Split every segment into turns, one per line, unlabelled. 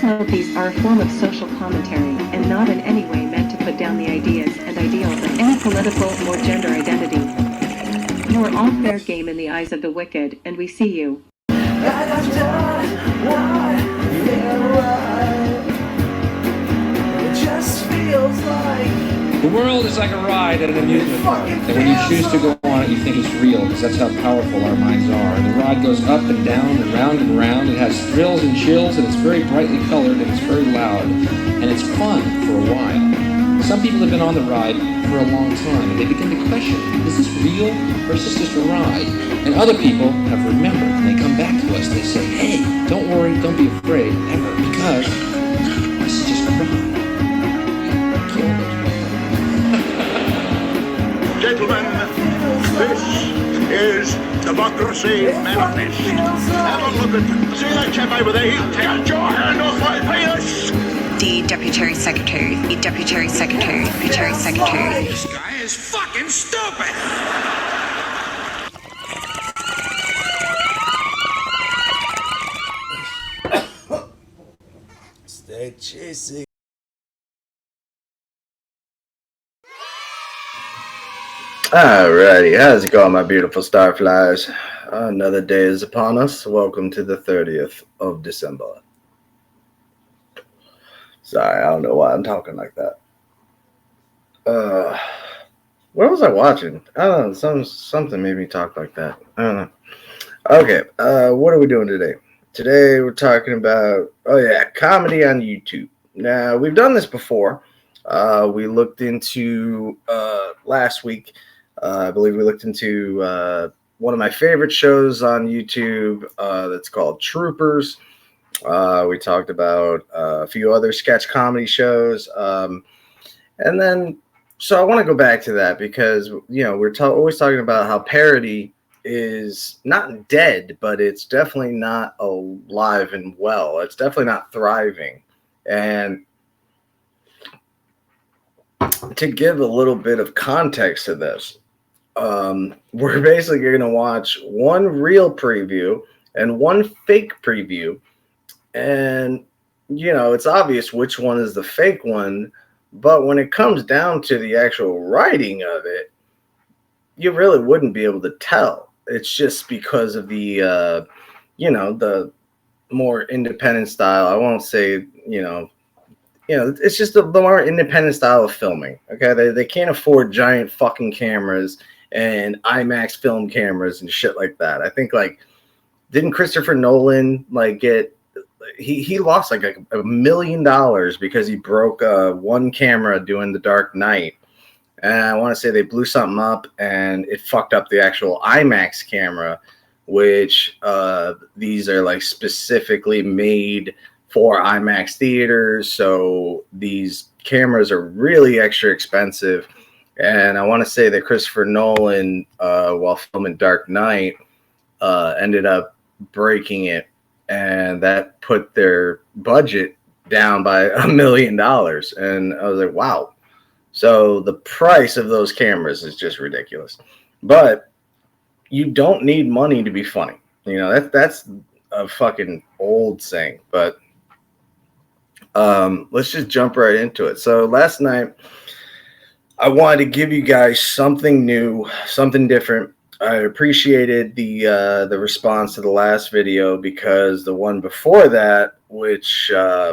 Please note these are a form of social commentary and not in any way meant to put down the ideas and ideals of any political or gender identity. You are all fair game in the eyes of the wicked, and we see you.
The world is like a ride at an amusement park, and when you choose to go on it, you think it's real, because that's how powerful our minds are. And the ride goes up and down and round and round. It has thrills and chills, and it's very brightly colored, and it's very loud, and it's fun for a while. Some people have been on the ride for a long time, and they begin to question, is this real, or is this just a ride? And other people have remembered, and they come back to us, they say, hey, don't worry, don't be afraid, ever, because this is just a ride.
Gentlemen, this is Democracy Manifest. Have a look at, see that chap over there? He'll take your hand off my penis!
The Deputy Secretary, the Deputy Secretary, Deputy Secretary.
This guy is fucking stupid!
Stay chasing. Alrighty, how's it going, my beautiful starflies? Another day is upon us. Welcome to the 30th of December. Sorry, I don't know why I'm talking like that. What was I watching? I don't know, something made me talk like that. I don't know. Okay, what are we doing today? Today we're talking about, comedy on YouTube. Now, we've done this before. We looked into, last week, I believe we looked into one of my favorite shows on YouTube that's called Troopers. We talked about a few other sketch comedy shows. And then, so I want to go back to that because, you know, we're always talking about how parody is not dead, but it's definitely not alive and well. It's definitely not thriving. And to give a little bit of context to this, we're basically going to watch one real preview and one fake preview. And, you know, it's obvious which one is the fake one. But when it comes down to the actual writing of it, you really wouldn't be able to tell. It's just because of the, the more independent style. I won't say, it's just the more independent style of filming. Okay, they can't afford giant fucking cameras and IMAX film cameras and shit like that. I think didn't Christopher Nolan get he lost $1 million because he broke one camera doing The Dark Knight, and I want to say they blew something up and it fucked up the actual IMAX camera, which these are specifically made for IMAX theaters, so these cameras are really extra expensive. And I want to say that Christopher Nolan, while filming Dark Knight, ended up breaking it, and that put their budget down by $1 million. And I was like, wow. So the price of those cameras is just ridiculous. But you don't need money to be funny. You know, that's a fucking old saying, but let's just jump right into it. So last night, I wanted to give you guys something new, something different. I appreciated the response to the last video because the one before that, which I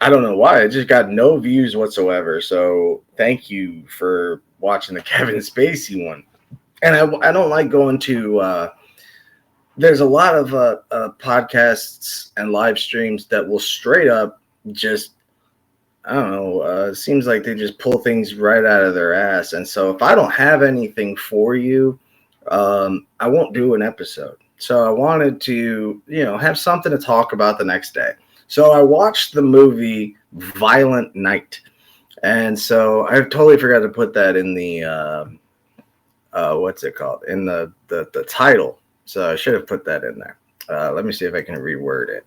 don't know why, it just got no views whatsoever. So thank you for watching the Kevin Spacey one. And I don't like going to there's a lot of podcasts and live streams that will straight up just, I don't know, it seems like they just pull things right out of their ass. And so if I don't have anything for you, I won't do an episode. So I wanted to, have something to talk about the next day. So I watched the movie Violent Night. And so I totally forgot to put that in the, what's it called? In the title. So I should have put that in there. Let me see if I can reword it.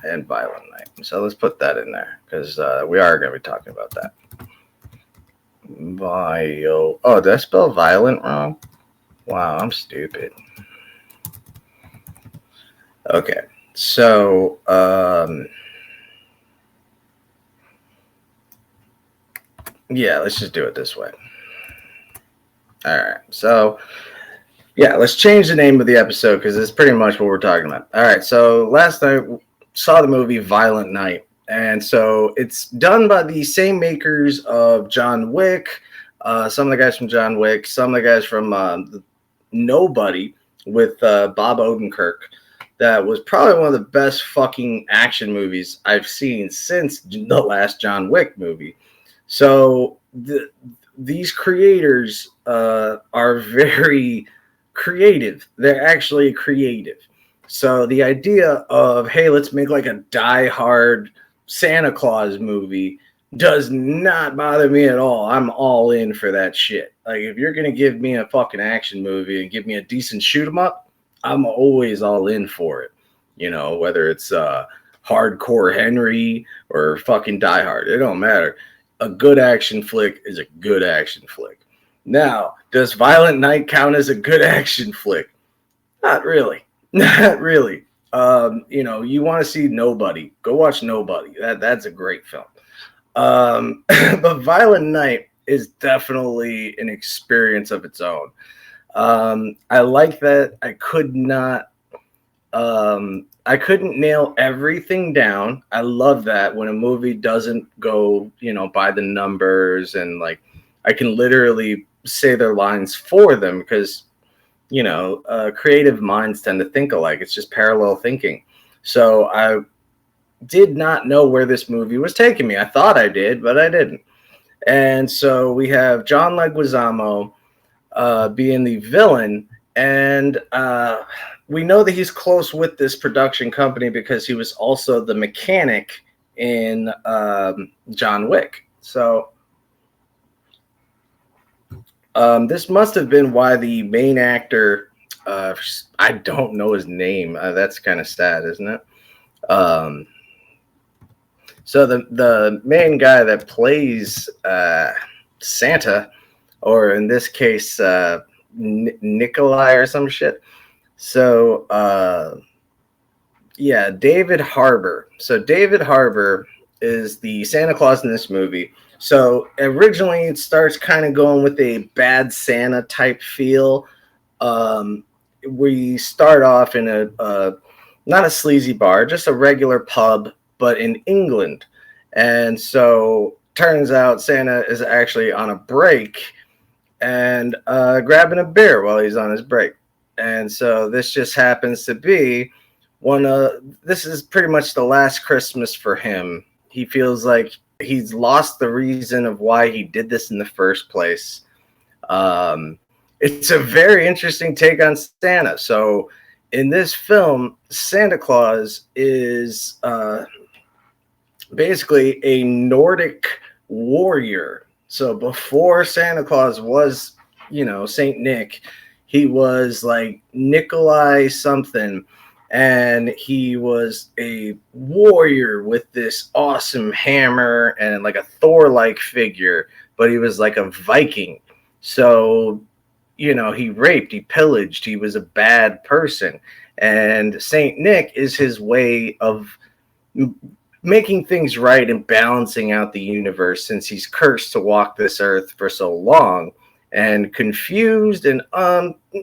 And Violent Night. So let's put that in there because we are going to be talking about that. Oh, did I spell violent wrong? Wow, I'm stupid. Okay. So, yeah, let's just do it this way. All right. So, yeah, let's change the name of the episode because it's pretty much what we're talking about. All right. So, last night saw the movie Violent Night. And so it's done by the same makers of John Wick. Some of the guys from John Wick, some of the guys from Nobody with Bob Odenkirk. That was probably one of the best fucking action movies I've seen since the last John Wick movie. So these creators are very creative. They're actually creative. So the idea of, hey, let's make like a Die Hard Santa Claus movie does not bother me at all. I'm all in for that shit. Like, if you're going to give me a fucking action movie and give me a decent shoot 'em up, I'm always all in for it. You know, whether it's Hardcore Henry or fucking Die Hard, it don't matter. A good action flick is a good action flick. Now, does Violent Night count as a good action flick? Not really. Not really. You know, you want to see Nobody, go watch Nobody. That's a great film. But Violent Night is definitely an experience of its own. I like that I couldn't nail everything down. I love that when a movie doesn't go, you know, by the numbers, and like I can literally say their lines for them because, you know, creative minds tend to think alike. It's just parallel thinking. So I did not know where this movie was taking me. I thought I did, but I didn't. And so we have John Leguizamo being the villain, and we know that he's close with this production company because he was also the mechanic in John Wick. So this must have been why the main actor, I don't know his name. That's kind of sad, isn't it? So the main guy that plays Santa, or in this case, Nikolai or some shit. So, yeah, David Harbour. So David Harbour is the Santa Claus in this movie. So originally it starts kind of going with a Bad Santa type feel. We start off in a not a sleazy bar, just a regular pub, but in England. And so turns out Santa is actually on a break and grabbing a beer while he's on his break. And so this just happens to be this is pretty much the last Christmas for him. He feels like he's lost the reason of why he did this in the first place. It's a very interesting take on Santa. So in this film, Santa Claus is basically a Nordic warrior. So before Santa Claus was, you know, Saint Nick, he was like Nikolai something, and he was a warrior with this awesome hammer and like a Thor-like figure, but he was like a Viking. So, you know, he raped, he pillaged, he was a bad person. And Saint Nick is his way of making things right and balancing out the universe, since he's cursed to walk this earth for so long and confused and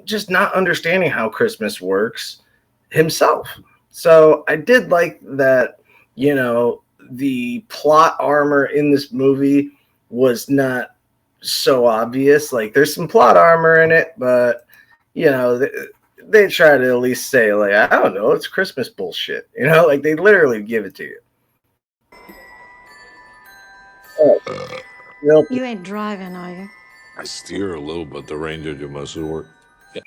just not understanding how Christmas works himself. So I did like that, you know, the plot armor in this movie was not so obvious. Like, there's some plot armor in it, but, you know, they try to at least say, like, I don't know, it's Christmas bullshit. You know, like, they literally give it to you.
You ain't driving, are you?
I steer a little, but the Ranger do most of the work.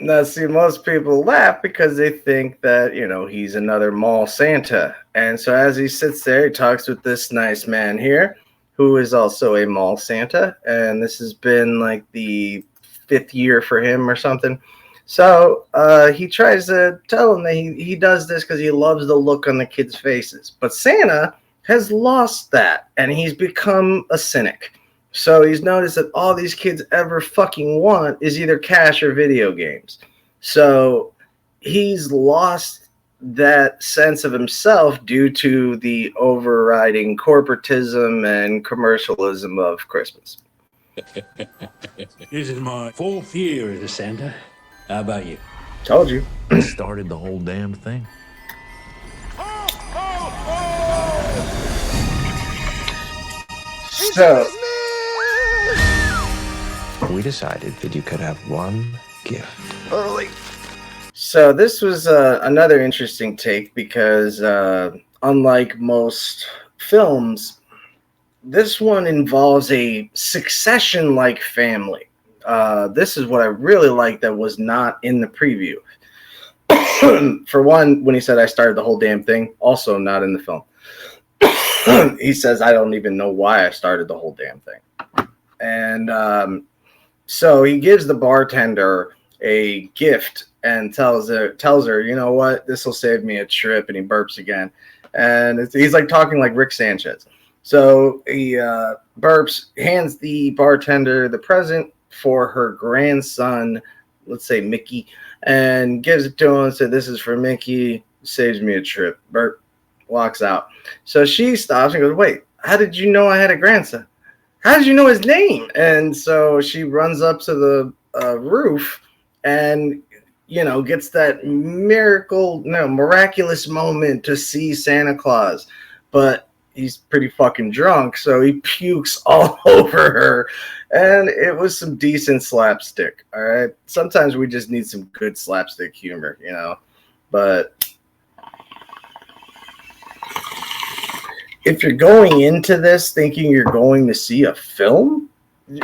Now, see, most people laugh because they think that, you know, he's another mall Santa. And so as he sits there, he talks with this nice man here, who is also a mall Santa. And this has been like the 5th year for him or something. So he tries to tell him that he does this because he loves the look on the kids' faces. But Santa has lost that, and he's become a cynic. So he's noticed that all these kids ever fucking want is either cash or video games. So he's lost that sense of himself due to the overriding corporatism and commercialism of Christmas.
This is my 4th year as a Santa. How about you?
Told you.
I started the whole damn thing.
So
We decided that you could have one gift.
So this was another interesting take because unlike most films, this one involves a succession-like family. This is what I really like that was not in the preview. For one, when he said I started the whole damn thing, also not in the film. He says I don't even know why I started the whole damn thing. And so he gives the bartender a gift and tells her, you know what, this will save me a trip. And he burps again, and he's like talking like Rick Sanchez. So he burps, hands the bartender the present for her grandson, let's say Mickey, and gives it to him and said, this is for Mickey, saves me a trip. Burp, walks out. So she stops and goes, wait, how did you know I had a grandson? How did you know his name? And so she runs up to the roof and, you know, gets that miraculous moment to see Santa Claus. But he's pretty fucking drunk, so he pukes all over her. And it was some decent slapstick, all right? Sometimes we just need some good slapstick humor, you know? But if you're going into this thinking you're going to see a film,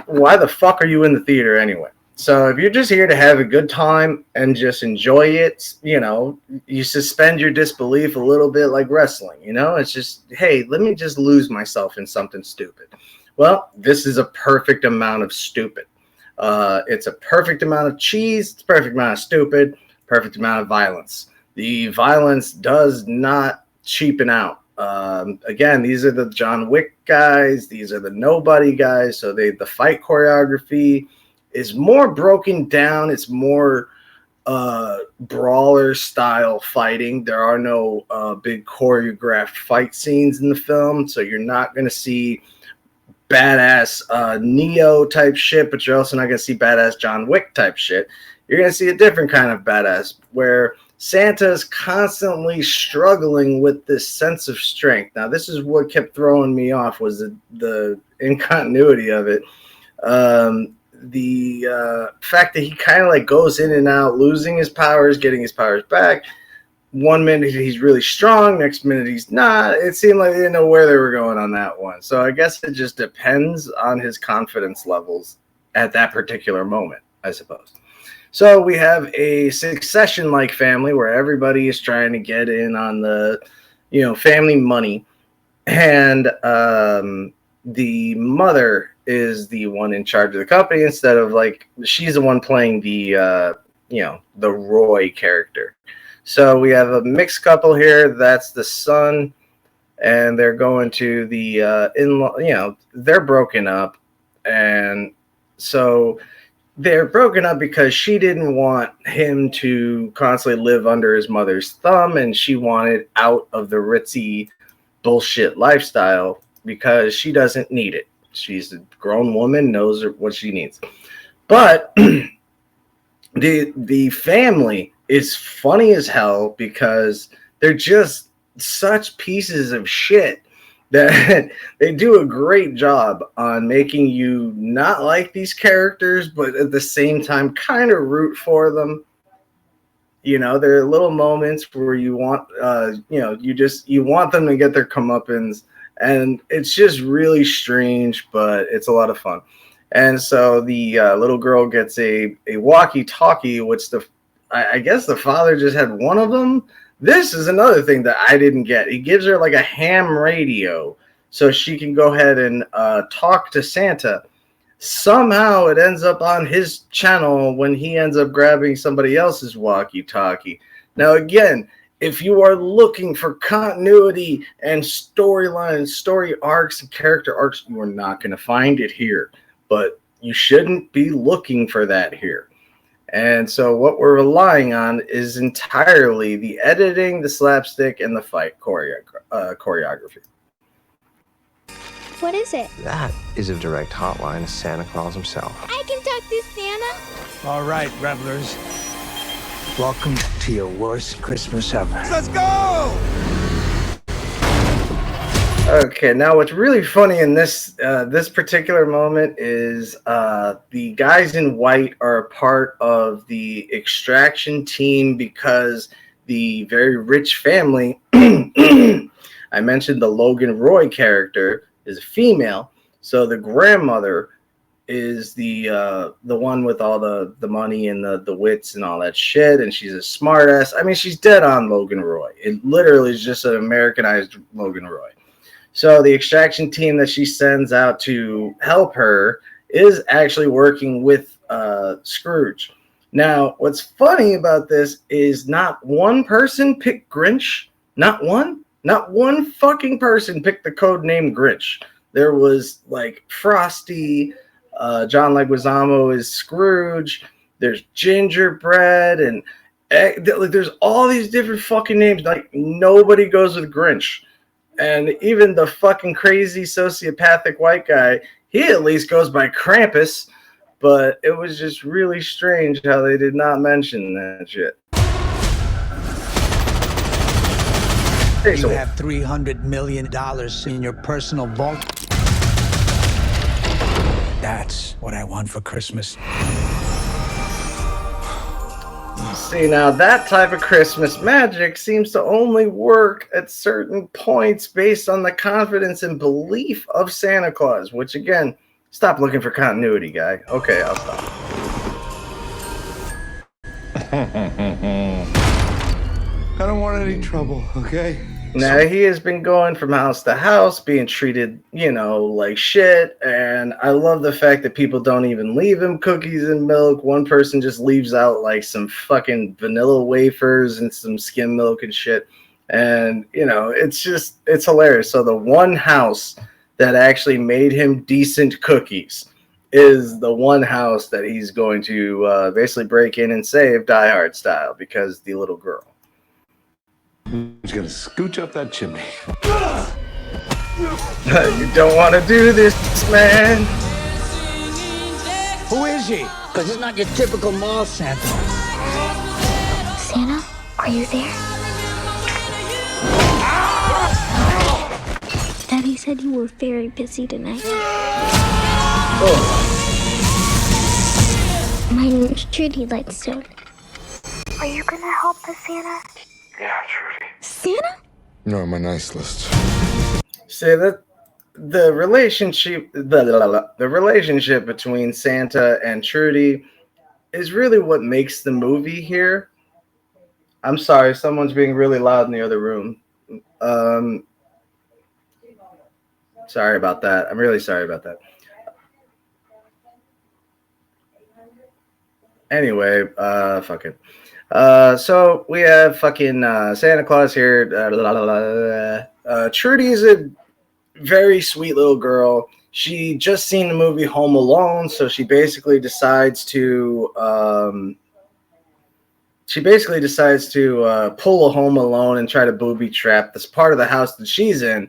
why the fuck are you in the theater anyway? So if you're just here to have a good time and just enjoy it, you know, you suspend your disbelief a little bit like wrestling, you know? It's just, hey, let me just lose myself in something stupid. Well, this is a perfect amount of stupid. It's a perfect amount of cheese, it's a perfect amount of stupid, perfect amount of violence. The violence does not cheapen out. Again, these are the John Wick guys. These are the nobody guys. So the fight choreography is more broken down. It's more brawler style fighting. There are no big choreographed fight scenes in the film. So you're not going to see badass Neo type shit, but you're also not going to see badass John Wick type shit. You're going to see a different kind of badass where Santa's constantly struggling with this sense of strength. Now, this is what kept throwing me off was the incontinuity of it. The fact that he kind of like goes in and out, losing his powers, getting his powers back. One minute he's really strong, next minute he's not. It seemed like they didn't know where they were going on that one. So I guess it just depends on his confidence levels at that particular moment, I suppose. So we have a succession-like family where everybody is trying to get in on the, you know, family money. And the mother is the one in charge of the company instead of like, she's the one playing the, you know, the Roy character. So we have a mixed couple here. That's the son, and they're going to the in-law. You know, they're broken up, and so they're broken up because she didn't want him to constantly live under his mother's thumb, and she wanted out of the ritzy bullshit lifestyle because she doesn't need it. She's a grown woman, knows what she needs, but the family is funny as hell because they're just such pieces of shit that they do a great job on making you not like these characters, but at the same time kind of root for them. You know, there are little moments where you want, you know, you want them to get their comeuppance, and it's just really strange, but it's a lot of fun. And so the little girl gets a walkie-talkie, which I guess the father just had one of them. This is another thing that I didn't get. He gives her like a ham radio so she can go ahead and talk to Santa. Somehow it ends up on his channel when he ends up grabbing somebody else's walkie-talkie. Now, again, if you are looking for continuity and storylines, story arcs, and character arcs, you are not going to find it here. But you shouldn't be looking for that here. And so what we're relying on is entirely the editing, the slapstick, and the fight choreography.
What is it?
That is a direct hotline to Santa Claus himself.
I can talk to Santa.
All right, revelers. Welcome to your worst Christmas ever.
Let's go!
Okay, now what's really funny in this this particular moment is the guys in white are a part of the extraction team because the very rich family, I mentioned the Logan Roy character is a female, so the grandmother is the one with all the money and the wits and all that shit, and she's a smartass. I mean, she's dead on Logan Roy. It literally is just an Americanized Logan Roy. So the extraction team that she sends out to help her is actually working with Scrooge. Now, what's funny about this is not one person picked Grinch. Not one fucking person picked the code name Grinch. There was like Frosty, John Leguizamo is Scrooge. There's Gingerbread, and there's all these different fucking names. Like nobody goes with Grinch. And even the fucking crazy sociopathic white guy, he at least goes by Krampus. But it was just really strange how they did not mention that shit.
You have $300 million in your personal vault. That's what I want for Christmas.
See, now that type of Christmas magic seems to only work at certain points based on the confidence and belief of Santa Claus, which again, stop looking for continuity, guy. Okay, I'll stop.
I don't want any trouble, okay?
Now, he has been going from house to house, being treated, like shit. And I love the fact that people don't even leave him cookies and milk. One person just leaves out like some fucking vanilla wafers and some skim milk and shit. And, it's hilarious. So the one house that actually made him decent cookies is the one house that he's going to basically break in and save Die Hard style because the little girl.
He's gonna scooch up that chimney.
You don't want to do this, man.
Who is he? Because he's not your typical mall Santa.
Santa, are you there? Daddy said you were very busy tonight. My name's Trudy Lightstone. Are you gonna help us, Santa?
Yeah, Trudy.
Santa?
You're on my nice list.
Say that the relationship between Santa and Trudy is really what makes the movie here. I'm sorry, someone's being really loud in the other room. Sorry about that. I'm really sorry about that. Anyway, fuck it. So we have fucking Santa Claus here. Trudy is a very sweet little girl. She just seen the movie Home Alone, so she basically decides to pull a Home Alone and try to booby trap this part of the house that she's in.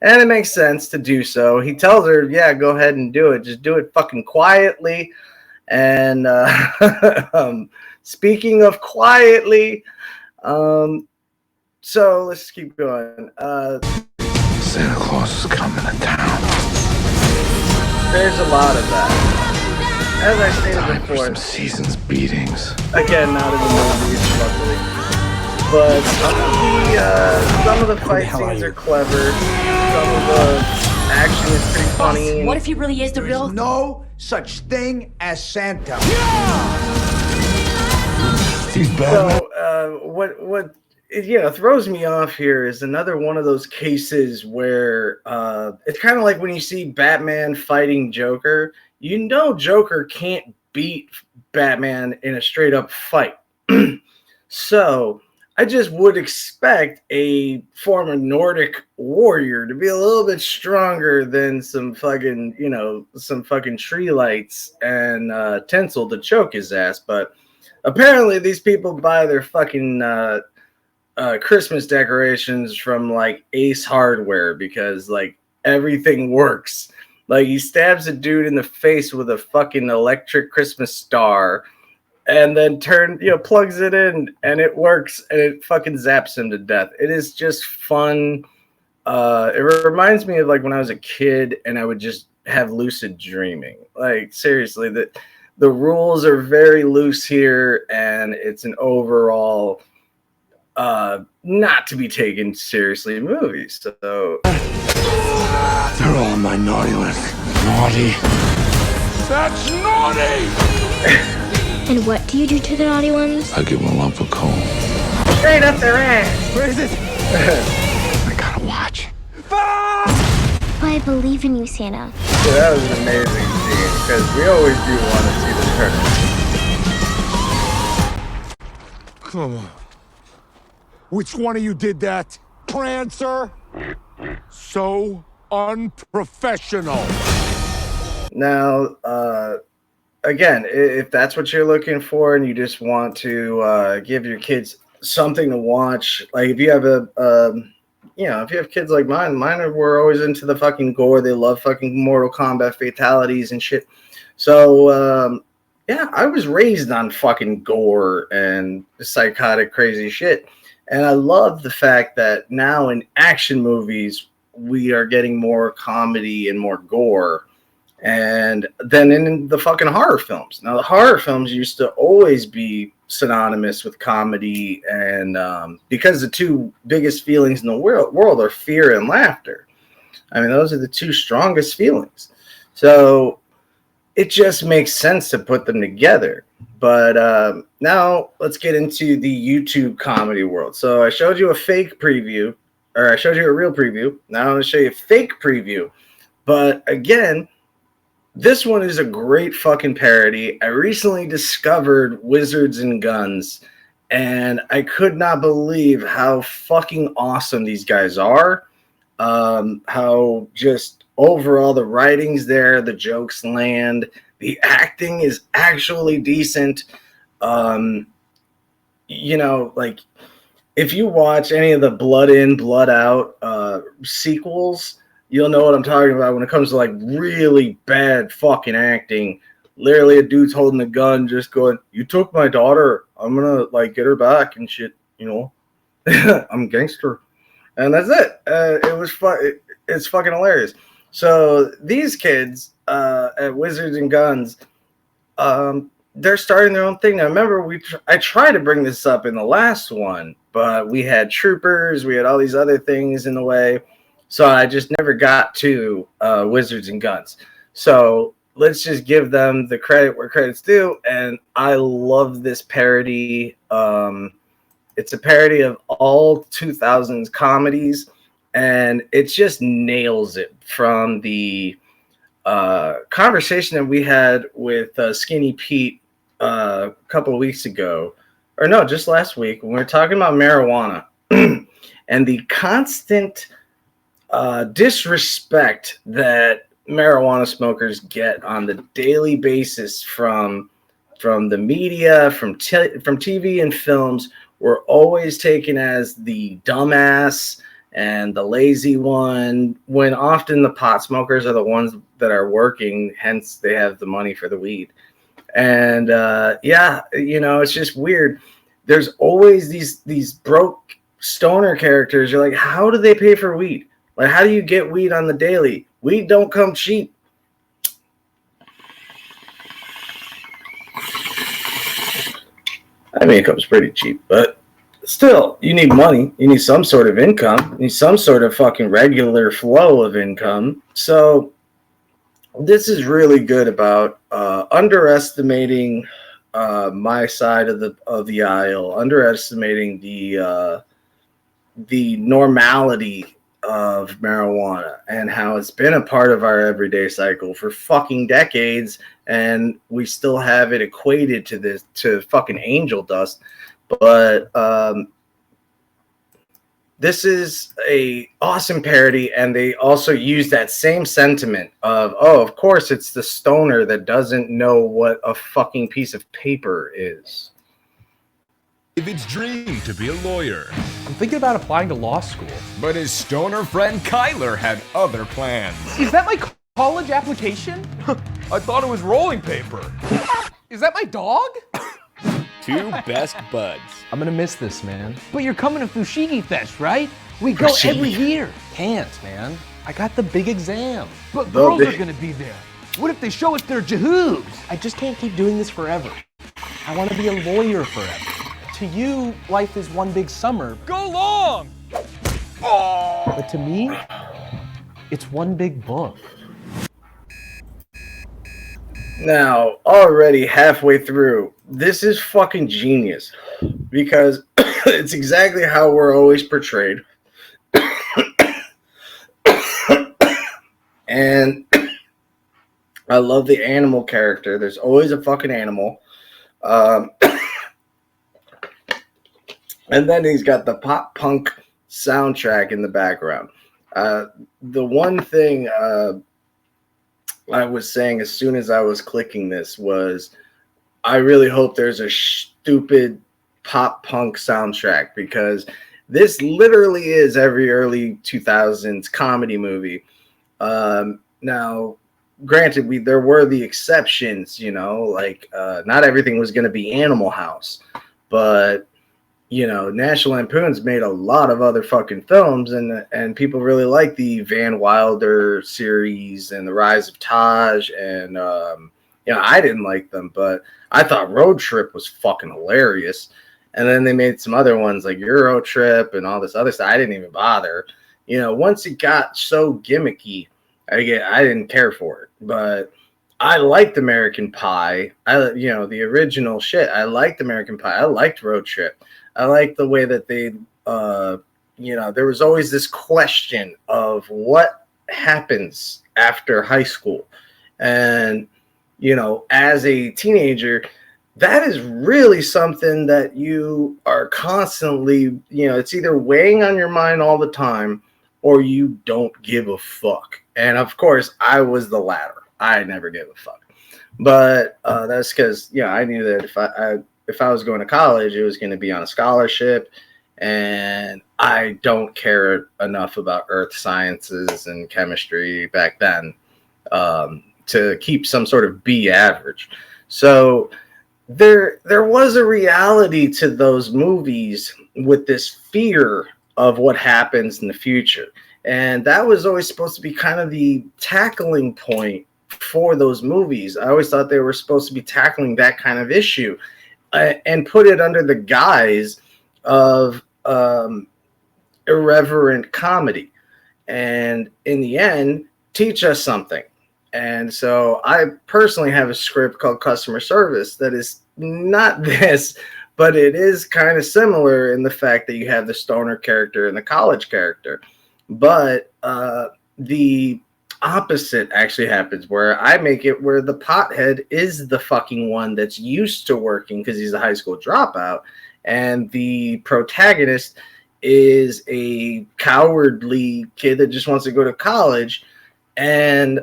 And it makes sense to do so. He tells her, yeah, go ahead and do it. Just do it fucking quietly. And speaking of quietly, so let's keep going.
Santa Claus is coming to town.
There's a lot of that. As I stated
Time for
before,
some season's beatings.
again, not in the movies, luckily. But some of the fight scenes are clever. Some of the action is pretty funny.
What if he really is the real?
There's no such thing as Santa.
He's bad.
So, what throws me off here is another one of those cases where it's kind of like when you see Batman fighting Joker. Joker can't beat Batman in a straight up fight. So I just would expect a former Nordic warrior to be a little bit stronger than some fucking tree lights and tinsel to choke his ass. But apparently these people buy their fucking Christmas decorations from like Ace Hardware because like everything works. Like he stabs a dude in the face with a fucking electric Christmas star and then plugs it in and it works and it fucking zaps him to death. It is just fun. It reminds me of like when I was a kid and I would just have lucid dreaming. Like seriously, the rules are very loose here and it's an overall not to be taken seriously movie. So
They're all on my naughty list. Naughty. That's naughty!
And what do you do to the naughty ones?
I give them a lump of coal.
straight up their ass.
Where is it?
I gotta watch.
I believe in you, Santa.
So that was an amazing scene because we always do want to see the turn.
Come on. Which one of you did that? Prancer? So unprofessional.
Now, again, if that's what you're looking for and you just want to give your kids something to watch, like if you have if you have kids like mine were always into the fucking gore. They love fucking Mortal Kombat fatalities and shit. So, I was raised on fucking gore and psychotic crazy shit. And I love the fact that now in action movies, we are getting more comedy and more gore and then in the fucking horror films. Now, the horror films used to always be synonymous with comedy and because the two biggest feelings in the world are fear and laughter. I mean, those are the two strongest feelings. So it just makes sense to put them together. But now let's get into the YouTube comedy world. So I showed you a fake preview, or I showed you a real preview. Now I'm going to show you a fake preview. But again, this one is a great fucking parody. I recently discovered Wizards and Guns, and I could not believe how fucking awesome these guys are. How just overall the writing's there, the jokes land, the acting is actually decent. Like if you watch any of the Blood In, Blood Out sequels, you'll know what I'm talking about when it comes to like really bad fucking acting. Literally a dude's holding a gun just going, "You took my daughter, I'm gonna like get her back and shit, I'm gangster." And that's it. It was fun. It's fucking hilarious. So these kids at Wizards and Guns, they're starting their own thing. Now, remember, I tried to bring this up in the last one, but we had troopers, we had all these other things in the way, so I just never got to Wizards and Guns. So let's just give them the credit where credit's due, and I love this parody. It's a parody of all 2000s comedies, and it just nails it from the conversation that we had with Skinny Pete a couple of weeks ago, or no, just last week, when we were talking about marijuana and the constant disrespect that marijuana smokers get on the daily basis from the media, from TV and films. We're always taken as the dumbass and the lazy one, when often the pot smokers are the ones that are working, hence they have the money for the weed. And it's just weird. There's always these broke stoner characters. You're like, how do they pay for weed? Like, how do you get weed on the daily? Weed don't come cheap. I mean, it comes pretty cheap, but still, you need money. You need some sort of income. You need some sort of fucking regular flow of income. So this is really good about underestimating my side of the aisle, underestimating the normality of marijuana and how it's been a part of our everyday cycle for fucking decades, and we still have it equated to fucking angel dust. But this is a awesome parody, and they also use that same sentiment of, of course it's the stoner that doesn't know what a fucking piece of paper is.
David's dream to be a lawyer.
I'm thinking about applying to law school.
But his stoner friend Kyler had other plans.
Is that my college application?
I thought it was rolling paper.
Is that my dog?
Two best buds.
I'm gonna miss this, man. But you're coming to Fushigi Fest, right? We go every year. Can't, man. I got the big exam. But girls are gonna be there. What if they show us their jahoobs? I just can't keep doing this forever. I want to be a lawyer forever. To you, life is one big summer.
Go long!
But to me, it's one big book.
Now, already halfway through, this is fucking genius because it's exactly how we're always portrayed. And I love the animal character. There's always a fucking animal. And then he's got the pop punk soundtrack in the background. The one thing I was saying as soon as I was clicking this was, I really hope there's a stupid pop punk soundtrack, because this literally is every early 2000s comedy movie. Now, granted, there were the exceptions, you know, like not everything was going to be Animal House, but you know, National Lampoon's made a lot of other fucking films, and people really like the Van Wilder series and The Rise of Taj, and you know, I didn't like them, but I thought Road Trip was fucking hilarious. And then they made some other ones like Euro Trip and all this other stuff. I didn't even bother. You know, once it got so gimmicky, I didn't care for it. But I liked American Pie. You know, the original shit. I liked American Pie. I liked Road Trip. I liked the way that they, you know, there was always this question of what happens after high school. And, you know, as a teenager, that is really something that you are constantly, you know, it's either weighing on your mind all the time or you don't give a fuck. And of course, I was the latter. I never gave a fuck. But that's because, yeah, I knew that if I was going to college, it was going to be on a scholarship, and I don't care enough about earth sciences and chemistry back then to keep some sort of B average. So there was a reality to those movies with this fear of what happens in the future. And that was always supposed to be kind of the tackling point for those movies. I always thought they were supposed to be tackling that kind of issue and put it under the guise of irreverent comedy. And in the end, teach us something. And so I personally have a script called Customer Service that is not this, but it is kind of similar in the fact that you have the stoner character and the college character. But the opposite actually happens, where I make it where the pothead is the fucking one that's used to working because he's a high school dropout, and the protagonist is a cowardly kid that just wants to go to college, and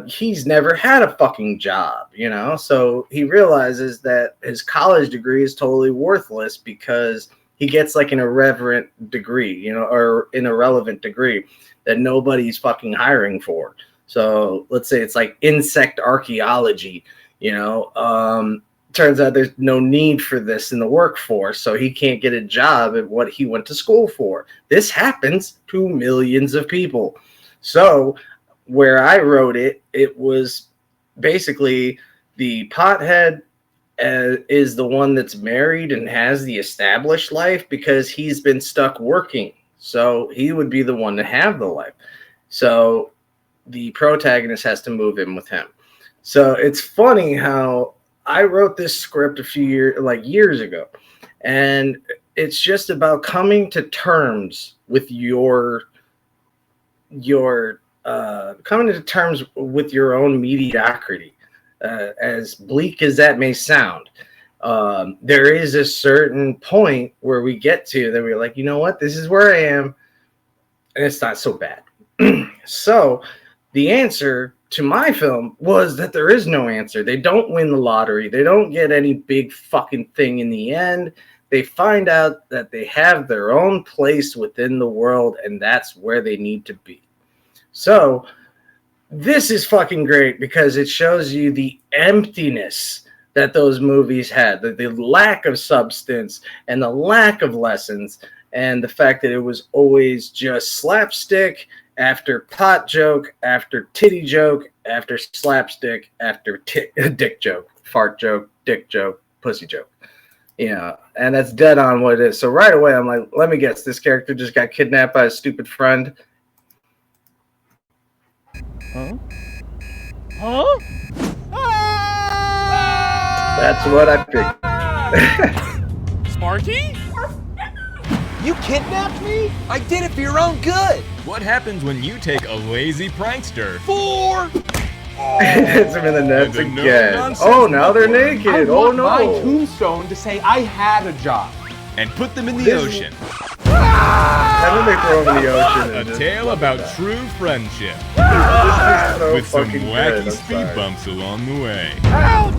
he's never had a fucking job, you know? So he realizes that his college degree is totally worthless because he gets like an irreverent degree, you know, or an irrelevant degree that nobody's fucking hiring for. So let's say it's like insect archaeology, you know, turns out there's no need for this in the workforce, so he can't get a job at what he went to school for. This happens to millions of people. So where I wrote it, it was basically the pothead is the one that's married and has the established life because he's been stuck working. So he would be the one to have the life. So the protagonist has to move in with him. So it's funny how I wrote this script a few years ago, and it's just about coming to terms with your own mediocrity. As bleak as that may sound, there is a certain point where we get to that we're like, you know what, this is where I am, and it's not so bad. So the answer to my film was that there is no answer. They don't win the lottery. They don't get any big fucking thing in the end. they find out that they have their own place within the world, and that's where they need to be. So this is fucking great because it shows you the emptiness that those movies had, the lack of substance and the lack of lessons, and the fact that it was always just slapstick after pot joke, after titty joke, after slapstick, after dick joke, fart joke, dick joke, pussy joke. And that's dead on what it is. So right away, I'm like, let me guess, this character just got kidnapped by a stupid friend.
Huh? Huh?
That's what I picked.
Sparky?
You kidnapped me? I did it for your own good.
What happens when you take a lazy prankster?
Hits him in the nuts
And a
again. Oh, now they're naked.
I
Oh
want my
no.
tombstone to say I had a job.
And put them in the ocean.
And then they throw him in the ocean.
A
and
tale about true friendship.
just so
With some
fucking
wacky
good, I'm
speed
sorry.
bumps along the way.
Help!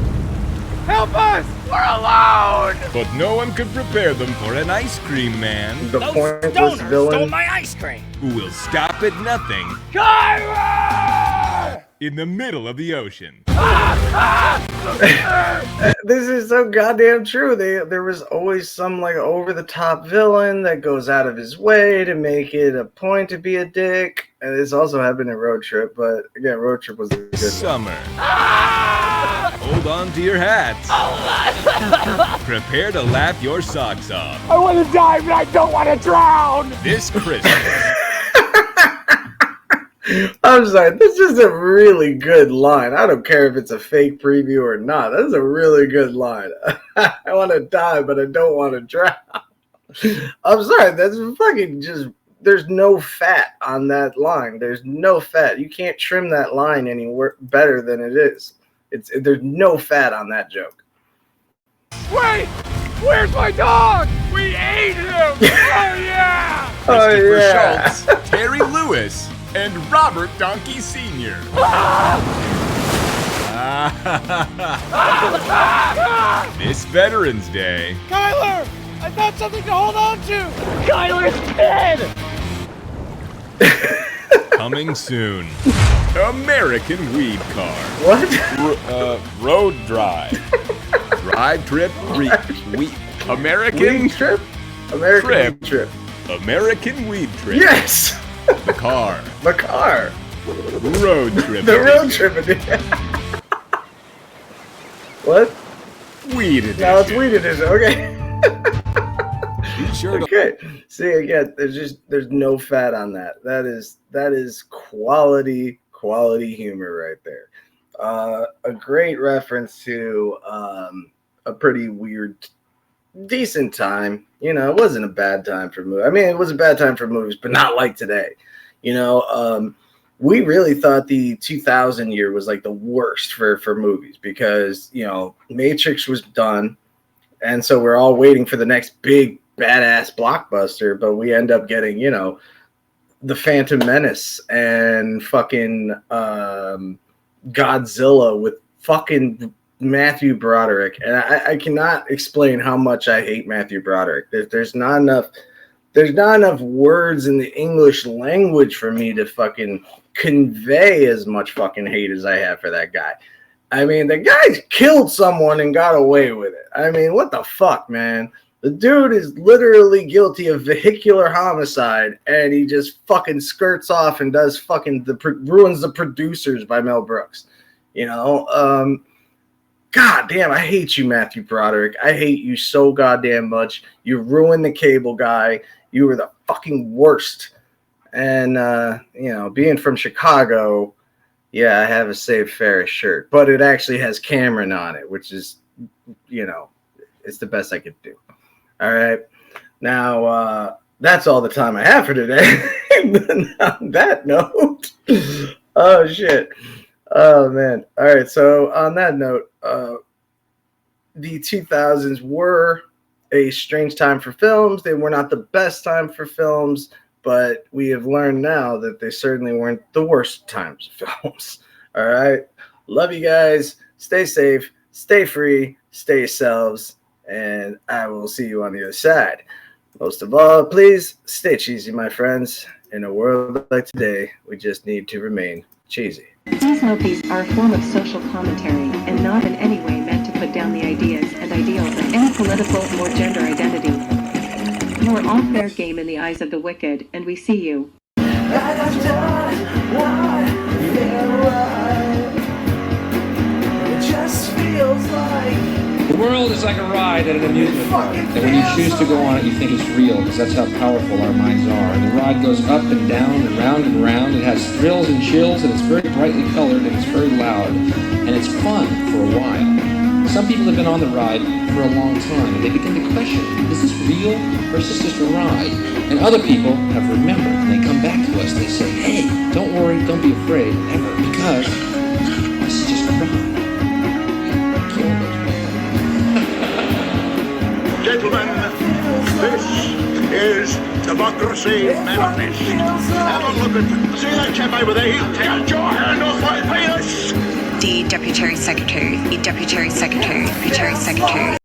Help us! We're alone!
But no one could prepare them for an ice cream man
The pointless villain.
ice cream!
who will stop at nothing
Kyler!
in the middle of the ocean.
This is so goddamn true. There was always some like over the top villain that goes out of his way to make it a point to be a dick. And this also happened in Road Trip, but again, Road Trip was a good one.
Summer. Hold on to your hats. Prepare to laugh your socks off.
I want to die, but I don't want to drown!
This Christmas.
I'm sorry, this is a really good line. I don't care if it's a fake preview or not. That's a really good line. I want to die, but I don't want to drown. I'm sorry, that's fucking just, there's no fat on that line. There's no fat. You can't trim that line any better than it is. There's no fat on that joke.
Wait! Where's my dog? We ate him! Oh yeah!
Christopher
yeah.
Schultz, Terry Lewis, and Robert Donkey Sr. This Veterans Day.
Kyler! I found something to hold on to! Kyler's dead!
Coming soon. American Weed Car.
What?
Road Drive. Drive Trip. American
Weed Trip? American
Trip.
Weed Trip.
American Weed Trip.
Yes!
The car.
The car.
Road Trip.
The road trip edition. What?
Weed Edition.
No, it's weed edition. Okay.
Be sure to
Okay. See again, there's no fat on that. That is quality humor right there. A great reference to a pretty weird, decent time. It wasn't a bad time for movies. I mean, it was a bad time for movies, but not like today. We really thought the 2000 year was like the worst for movies because, Matrix was done. And so we're all waiting for the next big badass blockbuster, but we end up getting, The Phantom Menace and fucking Godzilla with fucking Matthew Broderick. And I cannot explain how much I hate Matthew Broderick. There's not enough words in the English language for me to fucking convey as much fucking hate as I have for that guy. I mean, the guy killed someone and got away with it. I mean, what the fuck, man? The dude is literally guilty of vehicular homicide, and he just fucking skirts off and does fucking ruins the Producers by Mel Brooks. God damn, I hate you, Matthew Broderick. I hate you so goddamn much. You ruined the Cable Guy. You were the fucking worst. And, being from Chicago, yeah, I have a Save Ferris shirt, but it actually has Cameron on it, which is, it's the best I could do. All right. Now, that's all the time I have for today. On that note, oh, shit. Oh, man. All right. So on that note, the 2000s were a strange time for films. They were not the best time for films, but we have learned now that they certainly weren't the worst times of films. All right. Love you guys. Stay safe. Stay free. Stay yourselves. and I will see you on the other side. Most of all, please stay cheesy, my friends. In a world like today, we just need to remain cheesy.
These movies are a form of social commentary and not in any way meant to put down the ideas and ideals of any political or gender identity, nor all fair game in the eyes of the wicked, and we see you.
It just feels like
The world is like a ride at an amusement park, and when you choose to go on it, you think it's real, because that's how powerful our minds are. And the ride goes up and down and round and round. It has thrills and chills, and it's very brightly colored, and it's very loud, and it's fun for a while. Some people have been on the ride for a long time, and they begin to question, is this real, or is this just a ride? And other people have remembered, and they come back to us, and they say, hey, don't worry, don't be afraid, ever, because this is just a ride.
Gentlemen, this is Democracy Manifest. Have a look at, see that chap over there? Take your hand off my penis!
Dear Deputy Secretary, Deputy Secretary, Deputy Secretary.